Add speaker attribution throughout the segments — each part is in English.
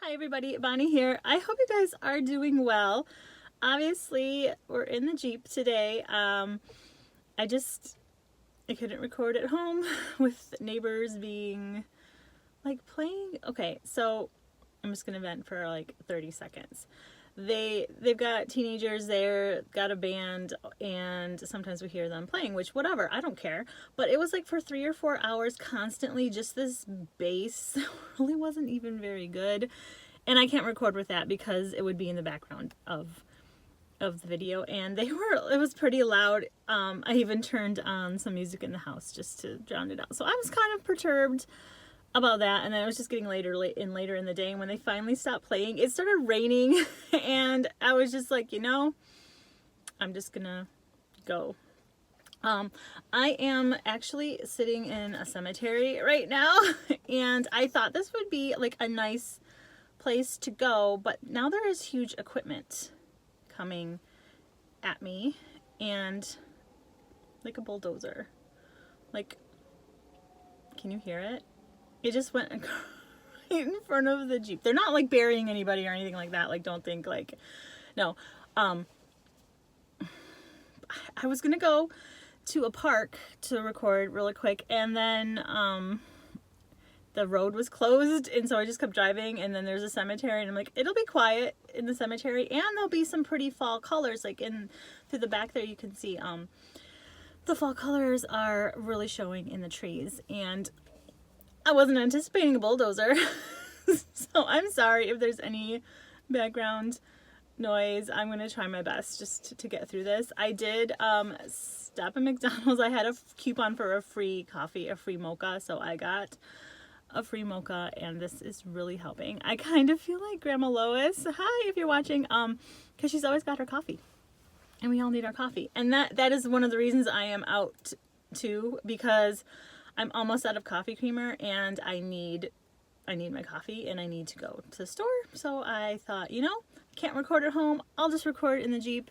Speaker 1: Hi everybody, Bonnie here. I hope you guys are doing well. Obviously, we're in the Jeep today. I couldn't record at home with neighbors being like playing. Okay, so I'm just gonna vent for like 30 seconds. They've got teenagers there, got a band, and sometimes we hear them playing, which whatever, I don't care. But it was like for 3 or 4 hours constantly, just this bass really wasn't even very good. And I can't record with that because it would be in the background of the video, and it was pretty loud. I even turned on some music in the house just to drown it out. So I was kind of perturbed about that, and then it was just getting later in the day, and when they finally stopped playing, it started raining, and I was just like, you know, I'm just gonna go. I am actually sitting in a cemetery right now, and I thought this would be like a nice place to go, but now there is huge equipment coming at me, and like a bulldozer, like, can you hear it? It just went right in front of the Jeep. They're not like burying anybody or anything like that. Like, don't think like, no. I was gonna go to a park to record really quick, and then the road was closed, and so I just kept driving, and then there's a cemetery, and I'm like, it'll be quiet in the cemetery, and there'll be some pretty fall colors, like through the back there you can see the fall colors are really showing in the trees, and I wasn't anticipating a bulldozer. So I'm sorry if there's any background noise. I'm gonna try my best just to get through this. I did stop at McDonald's. I had a coupon for a free coffee, a free mocha, so I got a free mocha, and this is really helping. I kind of feel like Grandma Lois. Hi, if you're watching, because she's always got her coffee, and we all need our coffee, and that is one of the reasons I am out too, because I'm almost out of coffee creamer, and I need my coffee, and I need to go to the store. So I thought, you know, can't record at home, I'll just record in the Jeep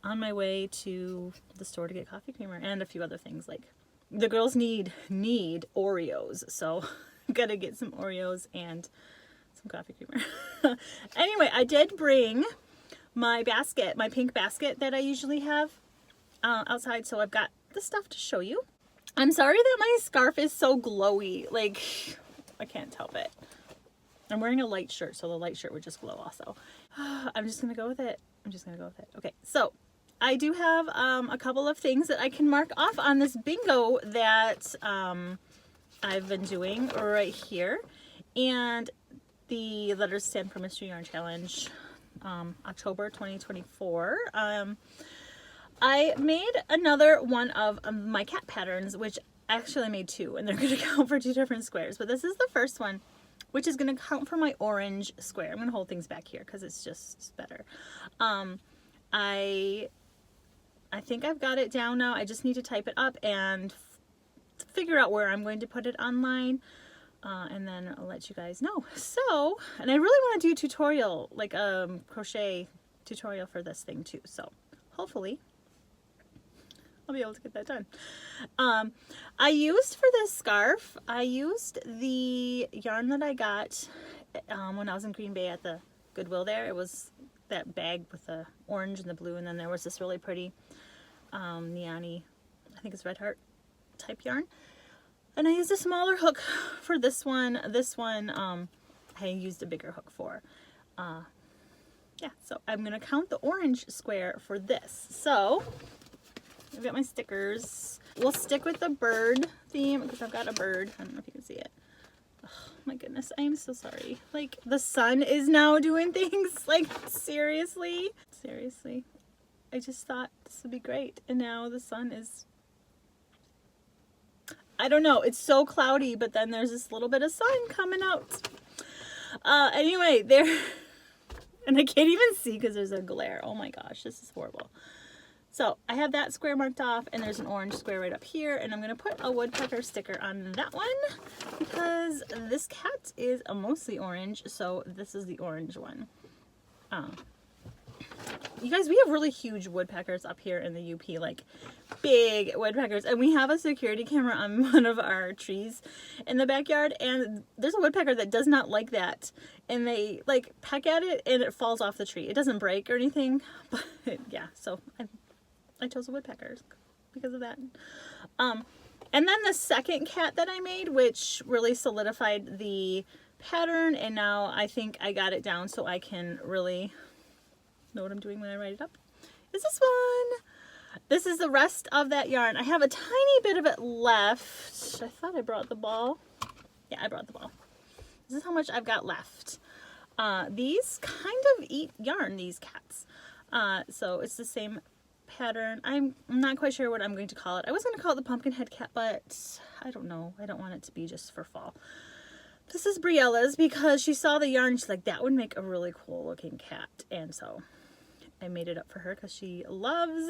Speaker 1: on my way to the store to get coffee creamer and a few other things. Like, the girls need Oreos, so gotta get some Oreos and some coffee creamer. Anyway, I did bring my basket, my pink basket that I usually have outside, so I've got the stuff to show you. I'm sorry that my scarf is so glowy, like, I can't help it. I'm wearing a light shirt, so the light shirt would just glow also. I'm just gonna go with it. Okay, so I do have a couple of things that I can mark off on this bingo that I've been doing right here. And the letters stand for Mystery Yarn Challenge, October 2024. I made another one of my cat patterns, which actually I made two, and they're going to count for two different squares. But this is the first one, which is going to count for my orange square. I'm going to hold things back here because it's just better. I think I've got it down now. I just need to type it up and figure out where I'm going to put it online, and then I'll let you guys know. So, and I really want to do a tutorial, like a crochet tutorial for this thing too. So hopefully I'll be able to get that done. I used for this scarf, I used the yarn that I got when I was in Green Bay at the Goodwill there. It was that bag with the orange and the blue, and then there was this really pretty neon-y, I think it's Red Heart type yarn. And I used a smaller hook for this one. This one I used a bigger hook for. Yeah, so I'm gonna count the orange square for this. So I've got my stickers. We'll stick with the bird theme because I've got a bird. I don't know if you can see it. Oh my goodness, I am so sorry. Like, the sun is now doing things. Like, seriously? Seriously. I just thought this would be great. And now the sun is, I don't know. It's so cloudy, but then there's this little bit of sun coming out. Anyway, there, and I can't even see because there's a glare. Oh my gosh, this is horrible. So I have that square marked off, and there's an orange square right up here, and I'm going to put a woodpecker sticker on that one because this cat is mostly orange, so this is the orange one. you guys, we have really huge woodpeckers up here in the UP, like big woodpeckers. And we have a security camera on one of our trees in the backyard. And there's a woodpecker that does not like that. And they like peck at it and it falls off the tree. It doesn't break or anything. But yeah, so I chose a woodpecker because of that. And then the second cat that I made, which really solidified the pattern, and now I think I got it down so I can really know what I'm doing when I write it up, is this one. This is the rest of that yarn. I have a tiny bit of it left. I thought I brought the ball. Yeah, I brought the ball. This is how much I've got left. These kind of eat yarn, these cats. So it's the same pattern. I'm not quite sure what I'm going to call it. I was going to call it the pumpkin head cat, but I don't know. I don't want it to be just for fall. This is Briella's because she saw the yarn. She's like, that would make a really cool looking cat. And so I made it up for her because she loves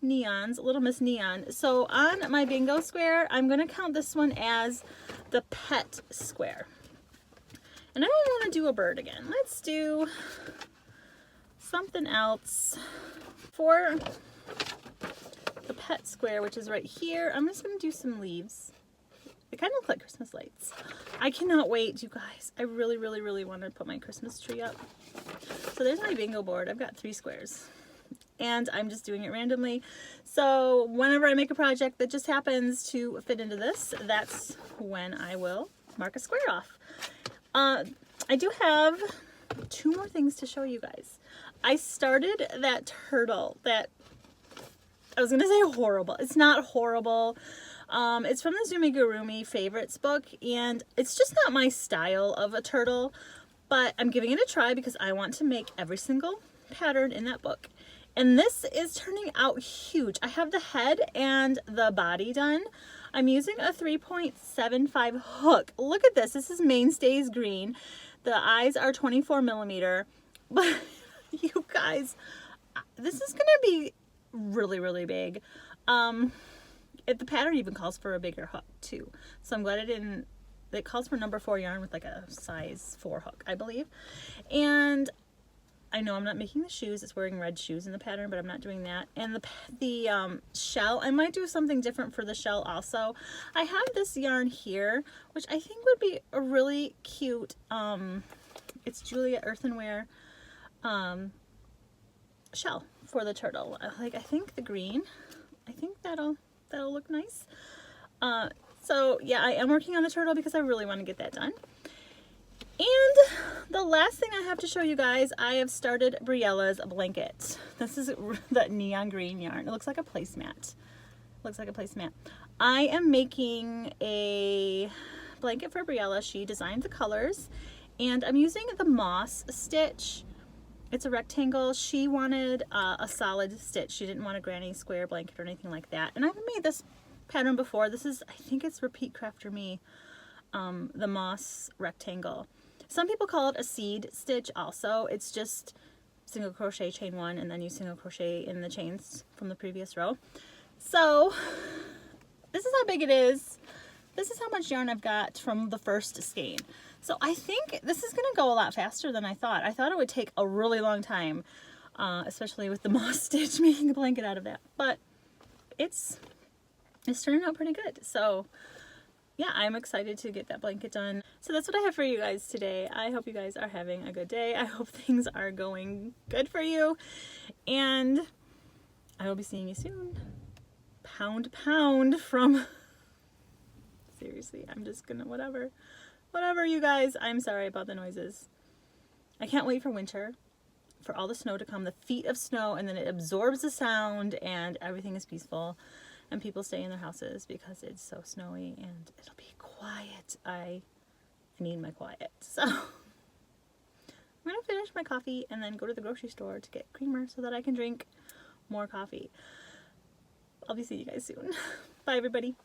Speaker 1: neons, Little Miss Neon. So on my bingo square, I'm going to count this one as the pet square. And I don't want to do a bird again. Let's do something else. For the pet square, which is right here, I'm just going to do some leaves. They kind of look like Christmas lights. I cannot wait, you guys. I really, really, really want to put my Christmas tree up. So there's my bingo board. I've got 3 squares. And I'm just doing it randomly. So whenever I make a project that just happens to fit into this, that's when I will mark a square off. I do have 2 more things to show you guys. I started that turtle that, I was going to say horrible. It's not horrible. It's from the Zumigurumi Favorites book, and it's just not my style of a turtle, but I'm giving it a try because I want to make every single pattern in that book. And this is turning out huge. I have the head and the body done. I'm using a 3.75 hook. Look at this. This is Mainstays green. The eyes are 24 millimeter, but you guys, this is gonna be really, really big. The pattern even calls for a bigger hook too, so I'm glad it calls for number 4 yarn with like a size 4 hook, I believe. And I know I'm not making the shoes. It's wearing red shoes in the pattern, but I'm not doing that. And the shell, I might do something different for the shell also. I have this yarn here, which I think would be a really cute, it's Julia Earthenware shell for the turtle. Like, I think the green, I think that'll look nice. So yeah, I am working on the turtle because I really want to get that done. And the last thing I have to show you guys, I have started Briella's blanket. This is that neon green yarn. It looks like a placemat. Looks like a placemat. I am making a blanket for Briella. She designed the colors, and I'm using the moss stitch. It's a rectangle. She wanted a solid stitch. She didn't want a granny square blanket or anything like that. And I've made this pattern before. This is, I think it's Repeat Crafter Me, the moss rectangle. Some people call it a seed stitch also. It's just single crochet, chain 1, and then you single crochet in the chains from the previous row. So this is how big it is. This is how much yarn I've got from the first skein. So I think this is going to go a lot faster than I thought. I thought it would take a really long time, especially with the moss stitch, making a blanket out of that. But it's turning out pretty good. So yeah, I'm excited to get that blanket done. So that's what I have for you guys today. I hope you guys are having a good day. I hope things are going good for you. And I will be seeing you soon. Pound from... Seriously, I'm just gonna, whatever, you guys. I'm sorry about the noises. I can't wait for winter, for all the snow to come, the feet of snow, and then it absorbs the sound and everything is peaceful and people stay in their houses because it's so snowy and it'll be quiet. I need my quiet. So I'm gonna finish my coffee and then go to the grocery store to get creamer so that I can drink more coffee. I'll be seeing you guys soon. Bye everybody.